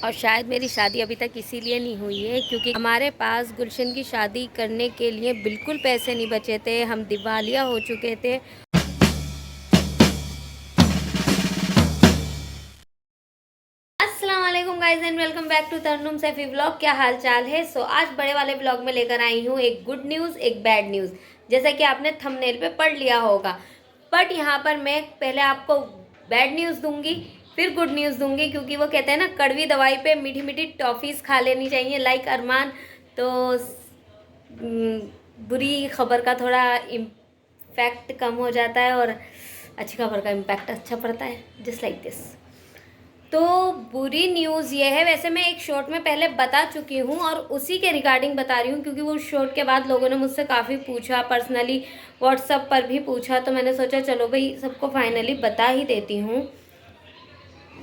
और शायद मेरी शादी अभी तक इसीलिए नहीं हुई है क्योंकि हमारे पास गुलशन की शादी करने के लिए बिल्कुल पैसे नहीं बचे थे। हम दिवालिया हो चुके थे। अस्सलाम वालेकुम guys and welcome back to Tarannum Saifi vlog. क्या हाल चाल है? आज बड़े वाले व्लॉग में लेकर आई हूँ एक गुड न्यूज़ एक बैड न्यूज़, जैसा कि आपने थंबनेल पे पढ़ लिया होगा। बट यहाँ पर मैं पहले आपको बैड न्यूज़ दूंगी फिर गुड न्यूज़ दूंगी, क्योंकि वो कहते हैं ना, कड़वी दवाई पे मीठी मीठी टॉफ़ीज़ खा लेनी चाहिए लाइक अरमान। तो बुरी खबर का थोड़ा इम्पैक्ट कम हो जाता है और अच्छी खबर का इम्पैक्ट अच्छा पड़ता है, जस्ट लाइक दिस। तो बुरी न्यूज़ ये है, वैसे मैं एक शॉर्ट में पहले बता चुकी हूँ और उसी के रिगार्डिंग बता रही हूँ, क्योंकि वो शॉर्ट के बाद लोगों ने मुझसे काफ़ी पूछा, पर्सनली व्हाट्सएप पर भी पूछा, तो मैंने सोचा चलो भाई सबको फाइनली बता ही देती हूँ।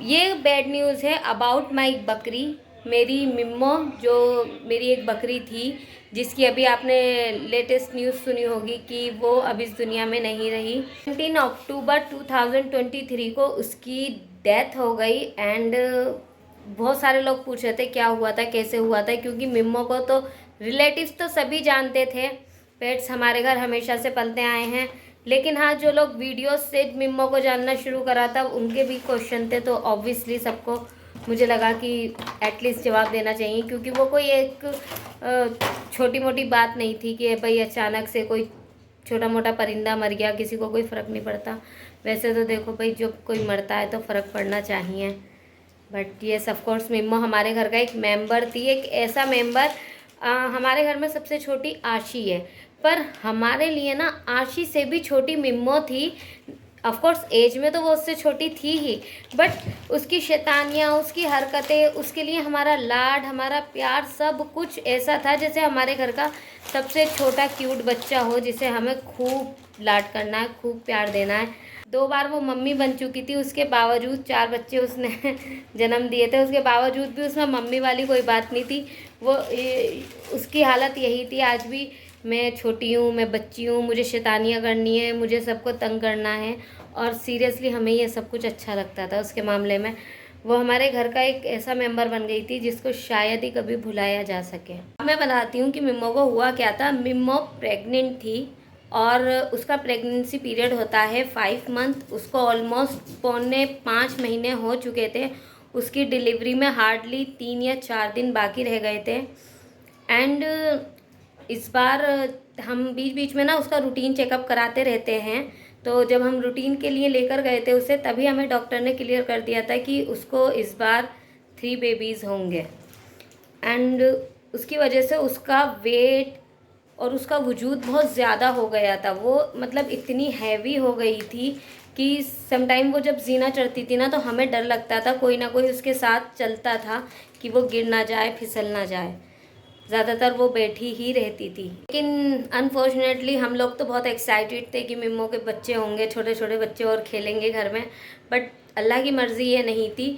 ये बैड न्यूज़ है अबाउट माई बकरी, मेरी मिम्मो, जो मेरी एक बकरी थी जिसकी अभी आपने लेटेस्ट न्यूज़ सुनी होगी कि वो अब इस दुनिया में नहीं रही। 19 अक्टूबर 2023 को उसकी डेथ हो गई। एंड बहुत सारे लोग पूछ रहे थे क्या हुआ था, कैसे हुआ था, क्योंकि मिम्मो को तो रिलेटिव्स तो सभी जानते थे, पेट्स हमारे घर हमेशा से पलते आए हैं। लेकिन हाँ, जो लोग वीडियोस से मिम्मो को जानना शुरू करा था उनके भी क्वेश्चन थे, तो ऑब्वियसली सबको मुझे लगा कि एटलीस्ट जवाब देना चाहिए, क्योंकि वो कोई एक छोटी मोटी बात नहीं थी कि भाई अचानक से कोई छोटा मोटा परिंदा मर गया, किसी को कोई फ़र्क नहीं पड़ता। वैसे तो देखो भाई, जब कोई मरता है तो फ़र्क पड़ना चाहिए। बट येस ऑफ कोर्स मिम्मो हमारे घर का एक मेंबर थी, एक ऐसा मेंबर। हमारे घर में सबसे छोटी आशी है, पर हमारे लिए ना आशी से भी छोटी मिम्मो थी। ऑफ कोर्स एज में तो वो उससे छोटी थी ही, बट उसकी शैतानियाँ, उसकी हरकतें, उसके लिए हमारा लाड, हमारा प्यार, सब कुछ ऐसा था जैसे हमारे घर का सबसे छोटा क्यूट बच्चा हो, जिसे हमें खूब लाड करना है, खूब प्यार देना है। 2 बार वो मम्मी बन चुकी थी, उसके बावजूद 4 बच्चे उसने जन्म दिए थे, उसके बावजूद भी उसमें मम्मी वाली कोई बात नहीं थी। उसकी हालत यही थी आज भी। मैं छोटी हूँ, मैं बच्ची हूँ, मुझे शैतानियाँ करनी है, मुझे सबको तंग करना है, और सीरियसली हमें ये सब कुछ अच्छा लगता था उसके मामले में। वो हमारे घर का एक ऐसा मेंबर बन गई थी जिसको शायद ही कभी भुलाया जा सके। अब मैं बताती हूँ कि मिम्मो को हुआ क्या था। मिम्मो प्रेग्नेंट थी और उसका प्रेगनेंसी पीरियड होता है 5 मंथ। उसको ऑलमोस्ट 4.5 महीने हो चुके थे। उसकी डिलीवरी में हार्डली 3 या 4 दिन बाकी रह गए थे। एंड इस बार हम बीच बीच में ना उसका रूटीन चेकअप कराते रहते हैं, तो जब हम रूटीन के लिए लेकर गए थे उसे, तभी हमें डॉक्टर ने क्लियर कर दिया था कि उसको इस बार 3 बेबीज़ होंगे। एंड उसकी वजह से उसका वेट और उसका वजूद बहुत ज़्यादा हो गया था। वो मतलब इतनी हैवी हो गई थी कि समटाइम वो जब जीना चढ़ती थी ना, तो हमें डर लगता था कोई ना कोई उसके साथ चलता था कि वो गिर ना जाए, फिसल ना जाए। ज़्यादातर वो बैठी ही रहती थी। लेकिन अनफॉर्चुनेटली हम लोग तो बहुत एक्साइटेड थे कि मिम्मो के बच्चे होंगे, छोटे छोटे बच्चे और खेलेंगे घर में। बट अल्लाह की मर्ज़ी ये नहीं थी।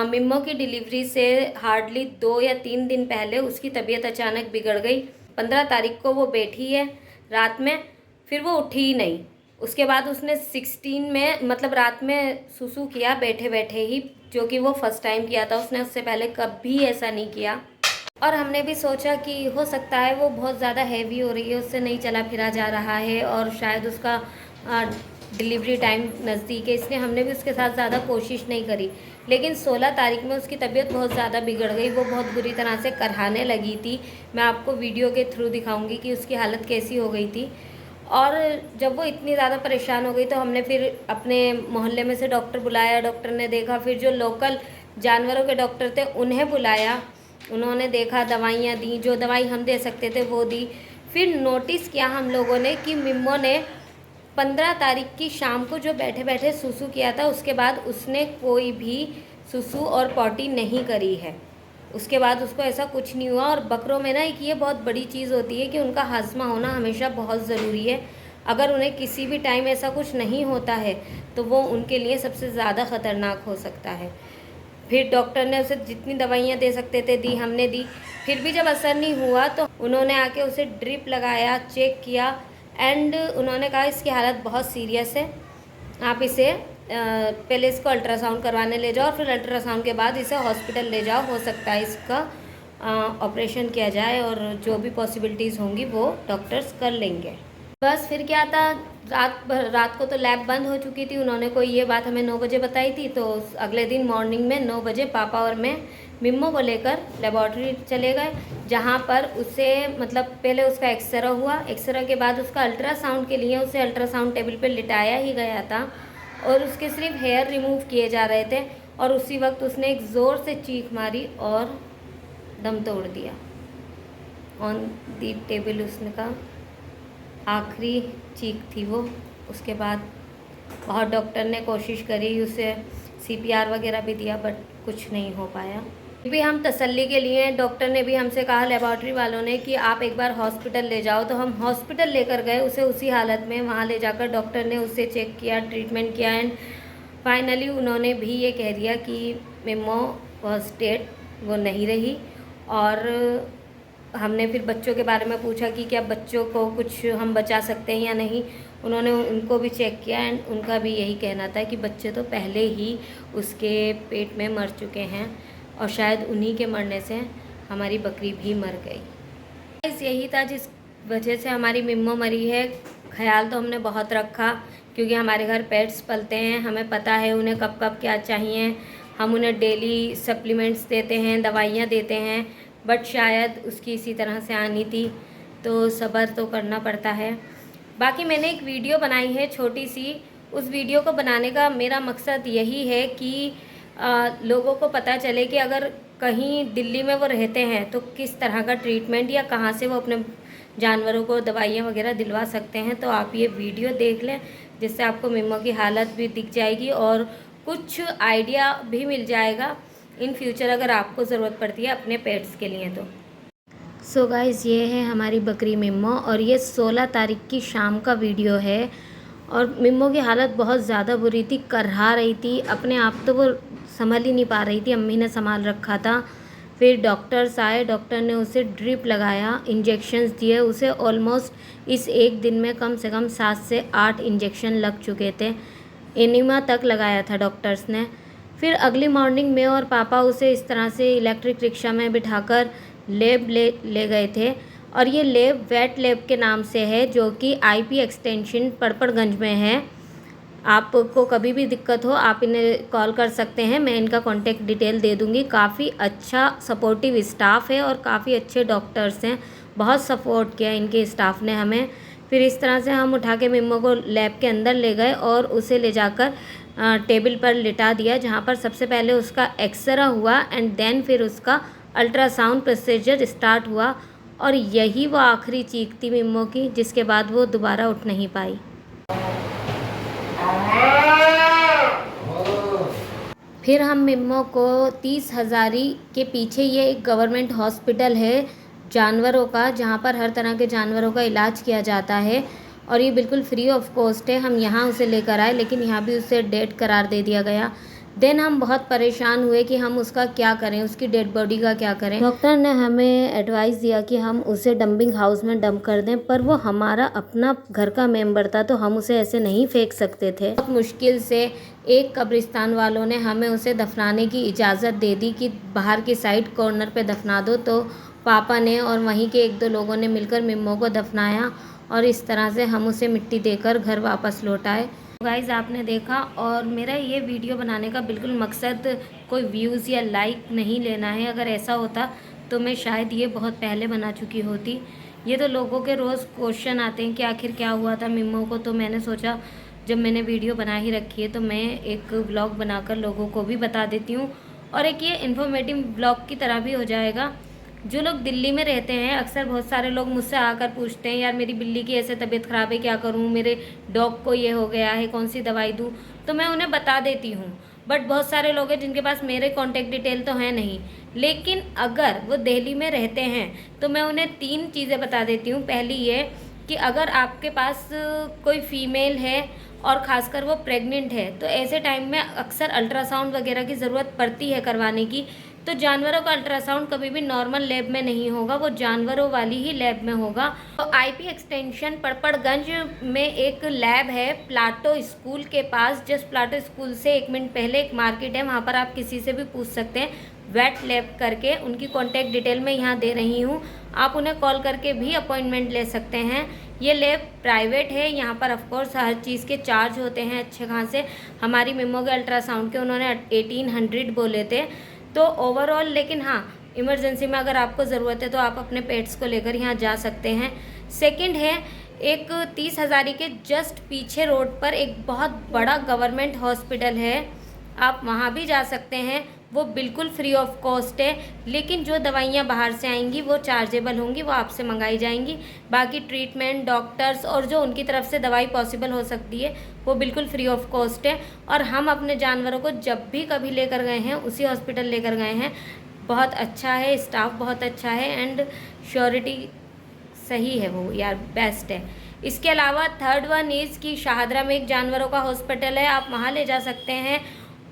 मिम्मो की डिलीवरी से हार्डली 2 या 3 दिन पहले उसकी तबीयत अचानक बिगड़ गई। 15 तारीख को वो बैठी है रात में, फिर वो उठी ही नहीं। उसके बाद उसने 16 में मतलब रात में सुसु किया बैठे बैठे ही, जो कि वो फर्स्ट टाइम किया था। उसने उससे पहले कभी ऐसा नहीं किया। और हमने भी सोचा कि हो सकता है वो बहुत ज़्यादा हैवी हो रही है, उससे नहीं चला फिरा जा रहा है, और शायद उसका डिलीवरी टाइम नज़दीक है, इसलिए हमने भी उसके साथ ज़्यादा कोशिश नहीं करी। लेकिन 16 तारीख में उसकी तबीयत बहुत ज़्यादा बिगड़ गई। वो बहुत बुरी तरह से करहाने लगी थी। मैं आपको वीडियो के थ्रू दिखाऊंगी कि उसकी हालत कैसी हो गई थी। और जब वो इतनी ज़्यादा परेशान हो गई तो हमने फिर अपने मोहल्ले में से डॉक्टर बुलाया। डॉक्टर ने देखा, फिर जो लोकल जानवरों के डॉक्टर थे उन्हें बुलाया। उन्होंने देखा, दवाइयाँ दी, जो दवाई हम दे सकते थे वो दी। फिर नोटिस किया हम लोगों ने कि मिम्मो ने 15 तारीख की शाम को जो बैठे बैठे सुसु किया था, उसके बाद उसने कोई भी सुसु और पॉटी नहीं करी है। उसके बाद उसको ऐसा कुछ नहीं हुआ। और बकरों में ना एक ये बहुत बड़ी चीज़ होती है कि उनका हाजमा होना हमेशा बहुत ज़रूरी है। अगर उन्हें किसी भी टाइम ऐसा कुछ नहीं होता है तो वो उनके लिए सबसे ज़्यादा ख़तरनाक हो सकता है। फिर डॉक्टर ने उसे जितनी दवाइयाँ दे सकते थे दी, हमने दी। फिर भी जब असर नहीं हुआ तो उन्होंने आके उसे ड्रिप लगाया, चेक किया, एंड उन्होंने कहा इसकी हालत बहुत सीरियस है, आप इसे पहले इसको अल्ट्रासाउंड करवाने ले जाओ और फिर अल्ट्रासाउंड के बाद इसे हॉस्पिटल ले जाओ, हो सकता है इसका ऑपरेशन किया जाए और जो भी पॉसिबिलिटीज़ होंगी वो डॉक्टर्स कर लेंगे। बस फिर क्या था, रात को तो लैब बंद हो चुकी थी, उन्होंने कोई ये बात हमें 9 बजे बताई थी। तो अगले दिन मॉर्निंग में 9 बजे पापा और मैं मिम्मो को लेकर लेबॉर्ट्री चले गए, जहाँ पर उसे मतलब पहले उसका एक्सरे हुआ, एक्सरे के बाद उसका अल्ट्रासाउंड के लिए उसे अल्ट्रासाउंड टेबल पर लिटाया ही गया था और उसके सिर्फ हेयर रिमूव किए जा रहे थे। और उसी वक्त उसने एक ज़ोर से चीख मारी और दम तोड़ दिया ऑन दी टेबल। उसने कहा आखिरी चीख थी वो। उसके बाद बहुत डॉक्टर ने कोशिश करी, उसे CPR वगैरह भी दिया, बट कुछ नहीं हो पाया। भी हम तसल्ली के लिए डॉक्टर ने भी हमसे कहा, लेबॉर्ट्री वालों ने, कि आप एक बार हॉस्पिटल ले जाओ। तो हम हॉस्पिटल लेकर गए उसे, उसी हालत में वहाँ ले जाकर डॉक्टर ने उसे चेक किया, ट्रीटमेंट किया एंड फाइनली उन्होंने भी ये कह दिया कि मिम्मो वॉज डेड, वो नहीं रही। और हमने फिर बच्चों के बारे में पूछा कि क्या बच्चों को कुछ हम बचा सकते हैं या नहीं। उन्होंने उनको भी चेक किया एंड उनका भी यही कहना था कि बच्चे तो पहले ही उसके पेट में मर चुके हैं और शायद उन्हीं के मरने से हमारी बकरी भी मर गई। यही था जिस वजह से हमारी मिम्मो मरी है। ख्याल तो हमने बहुत रखा क्योंकि हमारे घर पेट्स पलते हैं, हमें पता है उन्हें कब कब क्या चाहिए। हम उन्हें डेली सप्लीमेंट्स देते हैं, दवाइयाँ देते हैं, बट शायद उसकी इसी तरह से आनी थी, तो सब्र तो करना पड़ता है। बाकी मैंने एक वीडियो बनाई है छोटी सी। उस वीडियो को बनाने का मेरा मकसद यही है कि लोगों को पता चले कि अगर कहीं दिल्ली में वो रहते हैं तो किस तरह का ट्रीटमेंट या कहाँ से वो अपने जानवरों को दवाइयाँ वगैरह दिलवा सकते हैं। तो आप ये वीडियो देख लें, जिससे आपको मिम्मो की हालत भी दिख जाएगी और कुछ आइडिया भी मिल जाएगा इन फ्यूचर अगर आपको ज़रूरत पड़ती है अपने पेट्स के लिए। तो सो गाइस, ये है हमारी बकरी मिम्मो और ये 16 तारीख की शाम का वीडियो है। और मिम्मो की हालत बहुत ज़्यादा बुरी थी, करहा रही थी, अपने आप तो वो संभल ही नहीं पा रही थी, अम्मी ने संभाल रखा था। फिर डॉक्टर्स आए, डॉक्टर ने उसे ड्रिप लगाया, इंजेक्शंस दिए उसे। ऑलमोस्ट इस एक दिन में कम से कम 7 से 8 इंजेक्शन लग चुके थे, एनिमा तक लगाया था डॉक्टर्स ने। फिर अगली मॉर्निंग में और पापा उसे इस तरह से इलेक्ट्रिक रिक्शा में बिठाकर लैब ले गए थे। और ये लैब वेट लैब के नाम से है, जो कि IP एक्सटेंशन पड़पड़गंज में है। आपको कभी भी दिक्कत हो आप इन्हें कॉल कर सकते हैं, मैं इनका कॉन्टेक्ट डिटेल दे दूँगी। काफ़ी अच्छा सपोर्टिव स्टाफ है और काफ़ी अच्छे डॉक्टर्स हैं, बहुत सपोर्ट किया इनके स्टाफ ने हमें। फिर इस तरह से हम उठा के मिम्मो को लैब के अंदर ले गए और उसे ले जाकर टेबल पर लिटा दिया, जहाँ पर सबसे पहले उसका एक्सरे हुआ एंड देन फिर उसका अल्ट्रासाउंड प्रोसीजर स्टार्ट हुआ। और यही वो आखिरी चीख थी मिम्मो की, जिसके बाद वो दोबारा उठ नहीं पाई। फिर हम मिम्मो को 30 हज़ारी के पीछे, ये एक गवर्नमेंट हॉस्पिटल है जानवरों का, जहाँ पर हर तरह के जानवरों का इलाज किया जाता है और ये बिल्कुल फ्री ऑफ कॉस्ट है। हम यहाँ उसे लेकर आए, लेकिन यहाँ भी उसे डेड करार दे दिया गया। देन हम बहुत परेशान हुए कि हम उसका क्या करें, उसकी डेड बॉडी का क्या करें। डॉक्टर ने हमें एडवाइस दिया कि हम उसे डंपिंग हाउस में डंप कर दें, पर वो हमारा अपना घर का मेंबर था, तो हम उसे ऐसे नहीं फेंक सकते थे। बहुत मुश्किल से एक कब्रिस्तान वालों ने हमें उसे दफनाने की इजाज़त दे दी कि बाहर की साइड कॉर्नर पे दफना दो। तो पापा ने और वहीं के 1-2 लोगों ने मिलकर मिम्मो को दफनाया और इस तरह से हम उसे मिट्टी देकर घर वापस लौट आए। गाइज़, आपने देखा, और मेरा ये वीडियो बनाने का बिल्कुल मकसद कोई व्यूज़ या लाइक नहीं लेना है। अगर ऐसा होता तो मैं शायद ये बहुत पहले बना चुकी होती। ये तो लोगों के रोज़ क्वेश्चन आते हैं कि आखिर क्या हुआ था मिम्मो को, तो मैंने सोचा जब मैंने वीडियो बना ही रखी है तो मैं एक व्लॉग बनाकर लोगों को भी बता देती हूँ और एक ये इन्फॉर्मेटिव व्लॉग की तरह भी हो जाएगा। जो लोग दिल्ली में रहते हैं, अक्सर बहुत सारे लोग मुझसे आकर पूछते हैं, यार मेरी बिल्ली की ऐसे तबीयत ख़राब है, क्या करूं, मेरे डॉग को ये हो गया है, कौन सी दवाई दूं। तो मैं उन्हें बता देती हूं। बट बहुत सारे लोग हैं जिनके पास मेरे कॉन्टैक्ट डिटेल तो है नहीं, लेकिन अगर वो दिल्ली में रहते हैं तो मैं उन्हें 3 चीज़ें बता देती हूँ। पहली ये कि अगर आपके पास कोई फीमेल है और ख़ासकर वो प्रेग्नेंट है, तो ऐसे टाइम में अक्सर अल्ट्रासाउंड वगैरह की ज़रूरत पड़ती है करवाने की, तो जानवरों का अल्ट्रासाउंड कभी भी नॉर्मल लैब में नहीं होगा, वो जानवरों वाली ही लैब में होगा। तो आईपी एक्सटेंशन पड़पड़गंज में एक लैब है प्लाटो स्कूल के पास। जस्ट प्लाटो स्कूल से 1 मिनट पहले एक मार्केट है, वहाँ पर आप किसी से भी पूछ सकते हैं वेट लैब करके। उनकी कॉन्टैक्ट डिटेल मैं यहाँ दे रही हूँ, आप उन्हें कॉल करके भी अपॉइंटमेंट ले सकते हैं। ये लैब प्राइवेट है, यहाँ पर ऑफकोर्स हर चीज़ के चार्ज होते हैं अच्छे खासे। हमारी मिमो के अल्ट्रासाउंड के उन्होंने 1800 बोले थे तो ओवरऑल, लेकिन हाँ इमरजेंसी में अगर आपको ज़रूरत है तो आप अपने पेट्स को लेकर यहाँ जा सकते हैं। सेकंड है, एक 30 हज़ारी के जस्ट पीछे रोड पर एक बहुत बड़ा गवर्नमेंट हॉस्पिटल है, आप वहाँ भी जा सकते हैं। वो बिल्कुल फ्री ऑफ कॉस्ट है, लेकिन जो दवाइयाँ बाहर से आएंगी वो चार्जेबल होंगी, वो आपसे मंगाई जाएंगी। बाकी ट्रीटमेंट, डॉक्टर्स और जो उनकी तरफ से दवाई पॉसिबल हो सकती है वो बिल्कुल फ्री ऑफ कॉस्ट है। और हम अपने जानवरों को जब भी कभी लेकर गए हैं उसी हॉस्पिटल लेकर गए हैं। बहुत अच्छा है, स्टाफ बहुत अच्छा है एंड श्योरिटी सही है, वो यार बेस्ट है। इसके अलावा थर्ड वन इज़ कि शाहदरा में एक जानवरों का हॉस्पिटल है, आप वहाँ ले जा सकते हैं।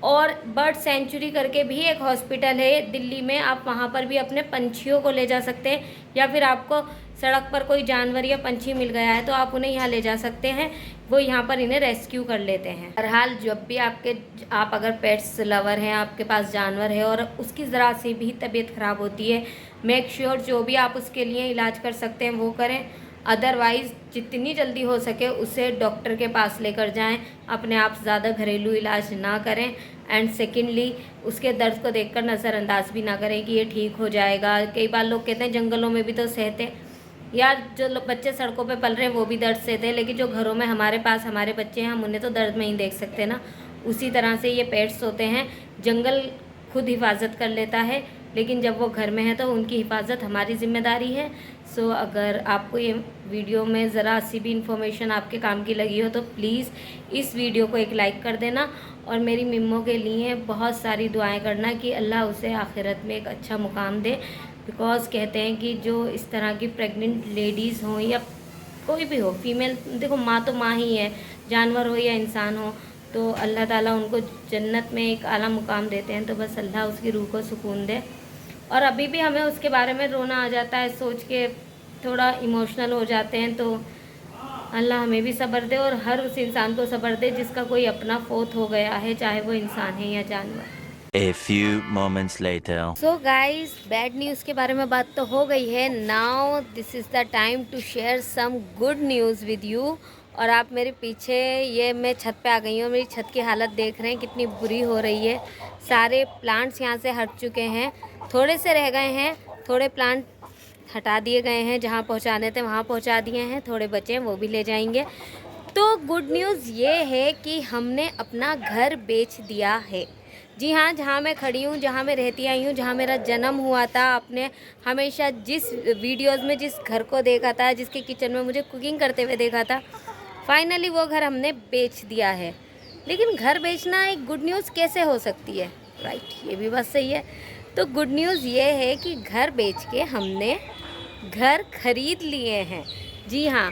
और बर्ड सेंचुरी करके भी एक हॉस्पिटल है दिल्ली में, आप वहाँ पर भी अपने पंछियों को ले जा सकते हैं। या फिर आपको सड़क पर कोई जानवर या पंछी मिल गया है तो आप उन्हें यहाँ ले जा सकते हैं, वो यहाँ पर इन्हें रेस्क्यू कर लेते हैं। बहरहाल जब भी आप अगर पेट्स लवर हैं, आपके पास जानवर है और उसकी ज़रा सी भी तबीयत ख़राब होती है, मेक श्योर जो भी आप उसके लिए इलाज कर सकते हैं वो करें। अदरवाइज़ जितनी जल्दी हो सके उसे डॉक्टर के पास लेकर जाएं, अपने आप ज़्यादा घरेलू इलाज ना करें। एंड सेकेंडली, उसके दर्द को देखकर नज़रअंदाज भी ना करें कि ये ठीक हो जाएगा। कई बार लोग कहते हैं जंगलों में भी तो सहते यार, जो बच्चे सड़कों पे पल रहे हैं वो भी दर्द सहते हैं, लेकिन जो घरों में हमारे पास हमारे बच्चे हैं हम उन्हें तो दर्द में ही देख सकते हैं ना। उसी तरह से ये पेट्स होते हैं, जंगल खुद हिफाजत कर लेता है, लेकिन जब वो घर में है तो उनकी हिफाजत हमारी जिम्मेदारी है। सो अगर आपको ये वीडियो में ज़रा सी भी इन्फॉर्मेशन आपके काम की लगी हो तो प्लीज़ इस वीडियो को एक लाइक कर देना और मेरी मिम्मो के लिए बहुत सारी दुआएं करना कि अल्लाह उसे आखिरत में एक अच्छा मुकाम दे। बिकॉज़ कहते हैं कि जो इस तरह की प्रेग्नेंट लेडीज़ हों या कोई भी हो, फीमेल, देखो माँ तो माँ ही है, जानवर हो या इंसान हो, तो अल्लाह ताला उनको जन्नत में एक आला मुकाम देते हैं। तो बस अल्लाह उसकी रूह को सुकून दे। और अभी भी हमें उसके बारे में रोना आ जाता है, सोच के थोड़ा इमोशनल हो जाते हैं। तो अल्लाह हमें भी सब्र दे और हर उस इंसान को सब्र दे जिसका कोई अपना फौत हो गया है, चाहे वो इंसान है या जानवर। A few moments later. So guys, bad news के बारे में बात तो हो गई है। Now this is the time to share some good news with you. और आप मेरे पीछे, ये मैं छत पे आ गई हूँ, मेरी छत की हालत देख रहे हैं कितनी बुरी हो रही है। सारे प्लांट्स यहाँ से हट चुके हैं, थोड़े से रह गए हैं, थोड़े प्लांट हटा दिए गए हैं, जहाँ पहुँचाने थे वहाँ पहुँचा दिए हैं, थोड़े बचे हैं वो भी ले जाएंगे। तो गुड न्यूज़ ये है कि हमने अपना घर बेच दिया है। जी हाँ, जहाँ मैं खड़ी हूँ, जहाँ मैं रहती आई हूँ, जहाँ मेरा जन्म हुआ था, आपने हमेशा जिस वीडियोस में जिस घर को देखा था, जिसके किचन में मुझे कुकिंग करते हुए देखा था, फाइनली वो घर हमने बेच दिया है। लेकिन घर बेचना एक गुड न्यूज़ कैसे हो सकती है, राइट? ये भी बात सही है। तो गुड न्यूज़ ये है कि घर बेच के हमने घर खरीद लिए हैं। जी हाँ,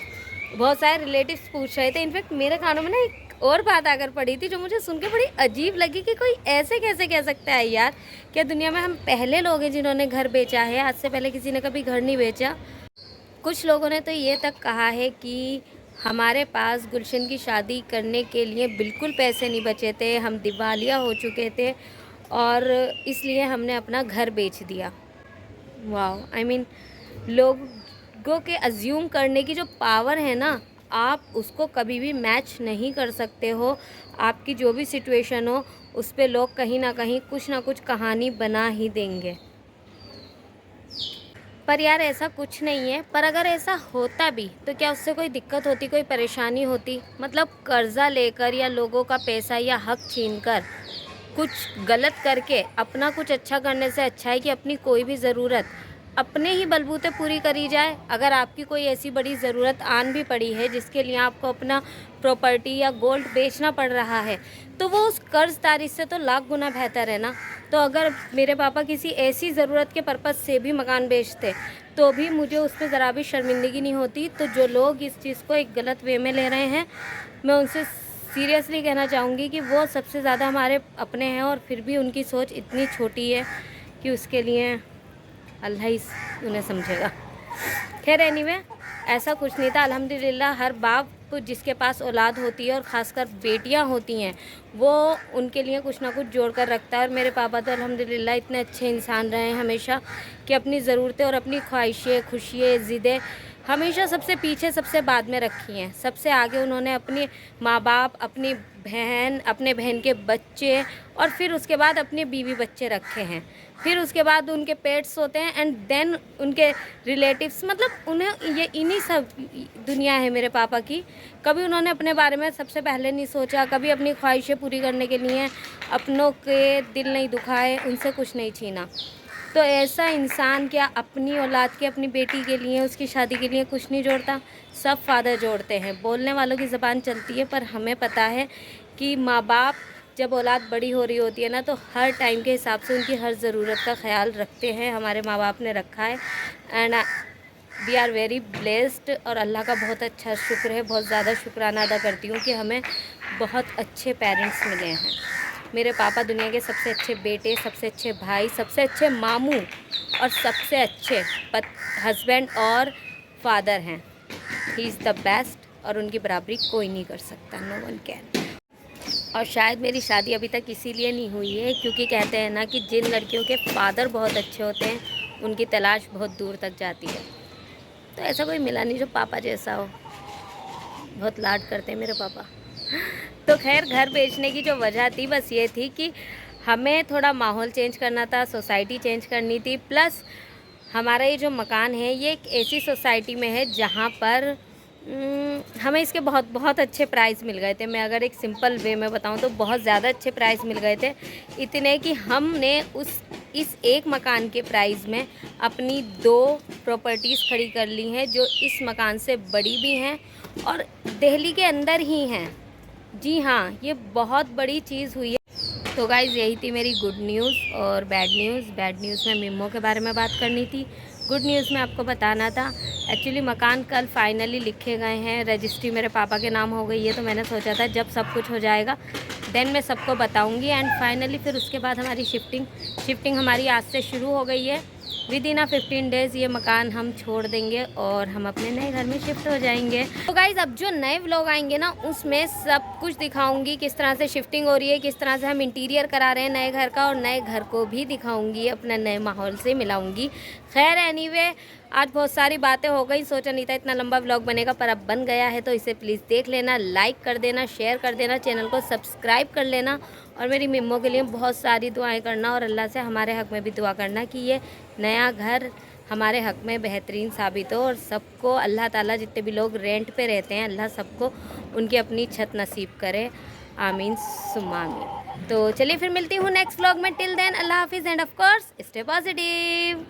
बहुत सारे रिलेटिव्स पूछ रहे थे, इनफैक्ट मेरे कानों में ना एक और बात आकर पड़ी थी जो मुझे सुन के बड़ी अजीब लगी कि कोई ऐसे कैसे कह सकता है यार। क्या दुनिया में हम पहले लोग हैं जिन्होंने घर बेचा है? आज से पहले किसी ने कभी घर नहीं बेचा। कुछ लोगों ने तो ये तक कहा है कि हमारे पास गुलशन की शादी करने के लिए बिल्कुल पैसे नहीं बचे थे, हम दिवालिया हो चुके थे और इसलिए हमने अपना घर बेच दिया। वाह, आई मीन लोगों के अज्यूम करने की जो पावर है ना, आप उसको कभी भी मैच नहीं कर सकते हो। आपकी जो भी सिचुएशन हो उस पे लोग कहीं ना कहीं कुछ ना कुछ कहानी बना ही देंगे। पर यार ऐसा कुछ नहीं है। पर अगर ऐसा होता भी तो क्या उससे कोई दिक्कत होती, कोई परेशानी होती? मतलब कर्जा लेकर या लोगों का पैसा या हक छीनकर कुछ गलत करके अपना कुछ अच्छा करने से अच्छा है कि अपनी कोई भी ज़रूरत अपने ही बलबूते पूरी करी जाए। अगर आपकी कोई ऐसी बड़ी ज़रूरत आन भी पड़ी है जिसके लिए आपको अपना प्रॉपर्टी या गोल्ड बेचना पड़ रहा है, तो वो उस कर्जदारी से तो लाख गुना बेहतर है ना। तो अगर मेरे पापा किसी ऐसी ज़रूरत के पर्पज़ से भी मकान बेचते तो भी मुझे उस पर ज़रा भी शर्मिंदगी नहीं होती। तो जो लोग इस चीज़ को एक गलत वे में ले रहे हैं, मैं उनसे सीरियसली कहना चाहूँगी कि वो सबसे ज़्यादा हमारे अपने हैं और फिर भी उनकी सोच इतनी छोटी है कि उसके लिए अल्लाह ही उन्हें समझेगा। खैर एनीवे, ऐसा कुछ नहीं था। अल्हम्दुलिल्लाह हर बाप जिसके पास औलाद होती है और ख़ासकर बेटियां होती हैं, वो उनके लिए कुछ ना कुछ जोड़ कर रखता है। और मेरे पापा तो अल्हम्दुलिल्लाह इतने अच्छे इंसान रहे हैं हमेशा, कि अपनी ज़रूरतें और अपनी ख्वाहिशें, खुशियाँ, ज़िद्दें हमेशा सबसे पीछे, सबसे बाद में रखी हैं। सबसे आगे उन्होंने अपने माँ बाप, अपनी बहन, अपने बहन के बच्चे और फिर उसके बाद अपने बीवी बच्चे रखे हैं। फिर उसके बाद उनके पेट्स होते हैं एंड देन उनके रिलेटिव्स। मतलब उन्हें ये इन्हीं सब दुनिया है मेरे पापा की। कभी उन्होंने अपने बारे में सबसे पहले नहीं सोचा, कभी अपनी ख्वाहिशें पूरी करने के लिए अपनों के दिल नहीं दुखाए, उनसे कुछ नहीं छीना। तो ऐसा इंसान क्या अपनी औलाद के, अपनी बेटी के लिए, उसकी शादी के लिए कुछ नहीं जोड़ता? सब फादर जोड़ते हैं। बोलने वालों की ज़बान चलती है, पर हमें पता है कि माँ बाप जब औलाद बड़ी हो रही होती है ना, तो हर टाइम के हिसाब से उनकी हर ज़रूरत का ख्याल रखते हैं। हमारे माँ बाप ने रखा है and we are very blessed. और अल्लाह का बहुत अच्छा शुक्र है, बहुत ज़्यादा शुक्राना अदा करती हूँ कि हमें बहुत अच्छे पेरेंट्स मिले हैं। मेरे पापा दुनिया के सबसे अच्छे बेटे, सबसे अच्छे भाई, सबसे अच्छे मामू और सबसे अच्छे हस्बैंड और फादर हैं। ही इज़ द बेस्ट और उनकी बराबरी कोई नहीं कर सकता, नो वन कैन। और शायद मेरी शादी अभी तक इसीलिए नहीं हुई है क्योंकि कहते हैं ना कि जिन लड़कियों के फादर बहुत अच्छे होते हैं उनकी तलाश बहुत दूर तक जाती है। तो ऐसा कोई मिला नहीं जो पापा जैसा हो। बहुत लाड करते हैं मेरे पापा। तो खैर, घर बेचने की जो वजह थी बस ये थी कि हमें थोड़ा माहौल चेंज करना था, सोसाइटी चेंज करनी थी। प्लस हमारा ये जो मकान है ये एक ऐसी सोसाइटी में है जहाँ पर हमें इसके बहुत बहुत अच्छे प्राइस मिल गए थे। मैं अगर एक सिंपल वे में बताऊँ तो बहुत ज़्यादा अच्छे प्राइस मिल गए थे। इतने कि हमने इस एक मकान के प्राइस में अपनी 2 प्रॉपर्टीज़ खड़ी कर ली हैं, जो इस मकान से बड़ी भी हैं और दिल्ली के अंदर ही हैं। जी हाँ, ये बहुत बड़ी चीज़ हुई है। तो गाइज़, यही थी मेरी गुड न्यूज़ और बैड न्यूज़। बैड न्यूज़ में मिम्मो के बारे में बात करनी थी, गुड न्यूज़ में आपको बताना था। एक्चुअली मकान कल फाइनली लिखे गए हैं, रजिस्ट्री मेरे पापा के नाम हो गई है। तो मैंने सोचा था जब सब कुछ हो जाएगा देन मैं सबको बताऊंगी। एंड फाइनली फिर उसके बाद हमारी शिफ्टिंग हमारी आज से शुरू हो गई है। विद इन 15 डेज़ ये मकान हम छोड़ देंगे और हम अपने नए घर में शिफ्ट हो जाएंगे। तो गाइज़, अब जो नए व्लॉग आएंगे ना उसमें सब कुछ दिखाऊंगी, किस तरह से शिफ्टिंग हो रही है, किस तरह से हम इंटीरियर करा रहे हैं नए घर का, और नए घर को भी दिखाऊंगी, अपने नए माहौल से मिलाऊंगी। खैर एनीवे, आज बहुत सारी बातें हो गई, सोचा नहीं था इतना लंबा व्लॉग बनेगा, पर अब बन गया है। तो इसे प्लीज़ देख लेना, लाइक कर देना, शेयर कर देना, चैनल को सब्सक्राइब कर लेना और मेरी मिम्मो के लिए बहुत सारी दुआएं करना और अल्लाह से हमारे हक़ में भी दुआ करना कि ये नया घर हमारे हक़ में बेहतरीन साबित हो और सबको अल्लाह ताला, जितने भी लोग रेंट पे रहते हैं, अल्लाह सबको उनकी अपनी छत नसीब करे। आमीन सुम्मा आमीन। तो चलिए फिर मिलती हूँ नेक्स्ट व्लॉग में। टिल देन अल्लाह हाफिज़ end of course stay positive.